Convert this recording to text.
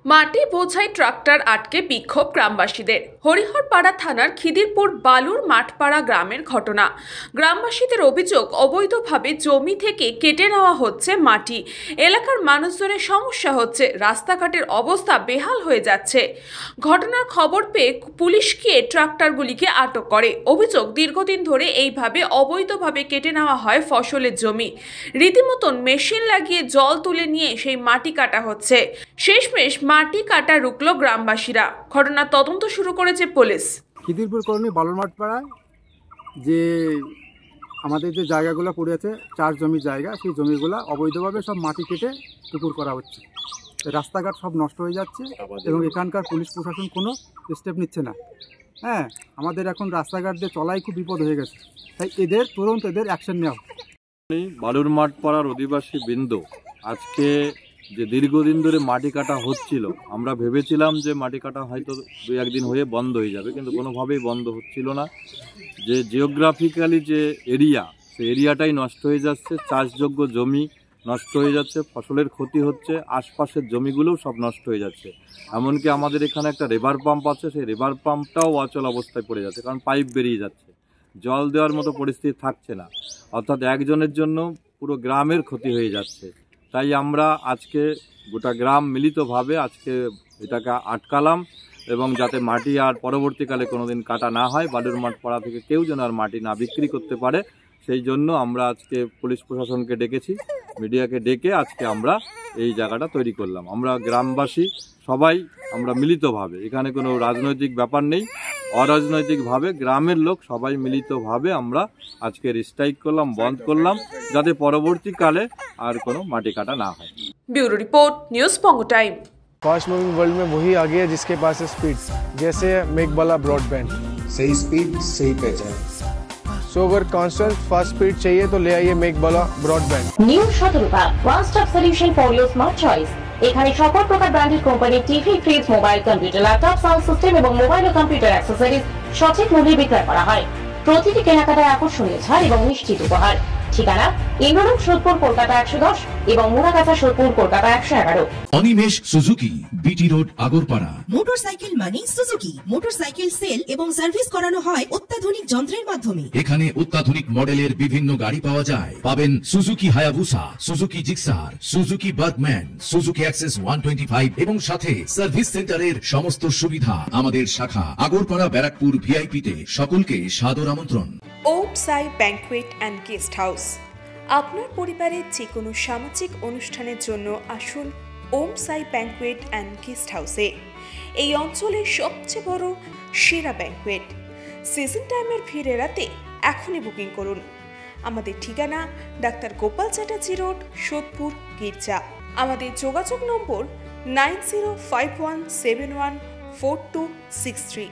মাটি বোঝাই ট্রাক্টর আটকে বিক্ষোভ গ্রামবাসীদের। হরিহরপাড়া থানার খিদিরপুর বালুর মাঠপাড়া গ্রামের ঘটনা। গ্রামবাসীদের অভিযোগ, অবৈধভাবে জমি থেকে কেটে নেওয়া হচ্ছে মাটি। এলাকার মানুষজনের সমস্যা হচ্ছে, রাস্তাঘাটের অবস্থা বেহাল হয়ে যাচ্ছে। ঘটনার খবর পেয়ে পুলিশ গিয়ে ট্রাক্টরগুলিকে আটক করে। অভিযোগ, দীর্ঘদিন ধরে এইভাবে অবৈধভাবে কেটে নেওয়া হয় ফসলের জমি। রীতিমতন মেশিন লাগিয়ে জল তুলে নিয়ে সেই মাটি কাটা হচ্ছে। শেষমেশ মাটি কাটা রুকলো গ্রামবাসীরা। ঘটনার তদন্ত শুরু করেছে পুলিশ। খিদিরপুর কলোনি বালুর মাঠ পাড়ায় যে আমাদের যে জায়গাগুলো পড়ে আছে, 4 জমির জায়গা, সেই জমিগুলো অবৈধভাবে সব মাটি কেটে পুকুর করা হচ্ছে। রাস্তাঘাট সব নষ্ট হয়ে যাচ্ছে এবং এখানকার পুলিশ প্রশাসন কোনো স্টেপ নিচ্ছে না। আমাদের এখন রাস্তাঘাট দিয়ে চলাই খুব বিপদ হয়ে গেছে, তাই তুরন্ত এদের অ্যাকশন নেওয়া। বালুর মাঠ পাড়ার অধিবাসী বৃন্দ, আজকে যে দীর্ঘদিন ধরে মাটি কাটা হচ্ছিল, আমরা ভেবেছিলাম যে মাটি কাটা হয়তো 2-1 দিন হয়ে বন্ধ হয়ে যাবে, কিন্তু কোনোভাবেই বন্ধ হচ্ছিল না। যে জিওগ্রাফিক্যালি যে এরিয়া, সেই এরিয়াটাই নষ্ট হয়ে যাচ্ছে। চাষযোগ্য জমি নষ্ট হয়ে যাচ্ছে, ফসলের ক্ষতি হচ্ছে, আশপাশের জমিগুলোও সব নষ্ট হয়ে যাচ্ছে। এমনকি আমাদের এখানে একটা রিভার পাম্প আছে, সেই রিভার পাম্পটাও অচল অবস্থায় পড়ে যাচ্ছে, কারণ পাইপ বেরিয়ে যাচ্ছে, জল দেওয়ার মতো পরিস্থিতি থাকছে না। অর্থাৎ একজনের জন্য পুরো গ্রামের ক্ষতি হয়ে যাচ্ছে। তাই আমরা আজকে গোটা গ্রাম মিলিতভাবে আজকে এটাকে আটকালাম, এবং যাতে মাটি আর পরবর্তীকালে কোনোদিন কাটা না হয়, বালুর মাঠ পাড়া থেকে কেউ যেন আর মাটি না বিক্রি করতে পারে, সেই জন্য আমরা আজকে পুলিশ প্রশাসনকে ডেকেছি, মিডিয়াকে ডেকে আজকে আমরা এই জায়গাটা তৈরি করলাম। আমরা গ্রামবাসী সবাই আমরা মিলিতভাবে, এখানে কোনো রাজনৈতিক ব্যাপার নেই, অরাজনৈতিকভাবে গ্রামের লোক সবাই মিলিতভাবে আমরা আজকে স্ট্রাইক করলাম, বন্ধ করলাম, যাতে পরবর্তীকালে আর কোনো মাটি কাটা না হয়। Bureau report, news Pongo time. Fast moving world में वही आगे है जिसके पास है स्पीड, जैसे मेघबाला ब्रॉडबैंड। सही स्पीड, सही पहचान। सो अगर कांस्टेंट फास्ट स्पीड चाहिए तो ले आइए Meghbala broadband. New Shatarupa one stop solution for your smart choice. এখানে সকল প্রকার ব্র্যান্ডেড কোম্পানির TV, fridge, mobile, computer, laptop, sound system এবং মোবাইল ও কম্পিউটার অ্যাক্সেসরিজ সঠিক মূল্যে বিক্রয় করা হয়। প্রতিটি কেনাকাটায় আকর্ষণীয় ছাড় এবং নিশ্চিত উপহার। ঠিকানা ইন্দ্রলোক, সোদপুর, কলকাতা 110 এবং Muragachha, Sodepur, Kolkata 111। Animesh Suzuki, BT road, Agarpara. Motorcycle মানে সুজুকি। মোটরসাইকেল সেল এবং সার্ভিস করানো হয় অত্যাধুনিক যন্ত্রের মাধ্যমে। এখানে অত্যাধুনিক মডেলের বিভিন্ন গাড়ি পাওয়া যায়। পাবেন Suzuki Hayabusa, Suzuki Gixxer, Suzuki Bergman, Suzuki access 125 এবং সাথে সার্ভিস সেন্টারের সমস্ত সুবিধা। আমাদের শাখা আগরপাড়া, ব্যারাকপুর ভিআইপি তে। সকলকে সাদর আমন্ত্রণ। ওম সাই ব্যাংকুয়েট অ্যান্ড গেস্ট হাউস। আপনার পরিবারের যে কোনো সামাজিক অনুষ্ঠানের জন্য আসুন ওম সাই ব্যাংকুয়েট অ্যান্ড গেস্ট হাউসে। এই অঞ্চলের সবচেয়ে বড় সেরা ব্যাংকুয়েট। সিজন টাইমের ভিড় এড়াতে এখনই বুকিং করুন। আমাদের ঠিকানা ডাক্তার গোপাল চ্যাটার্জি রোড, সোদপুর, গির্জা। আমাদের যোগাযোগ নম্বর 9051714263।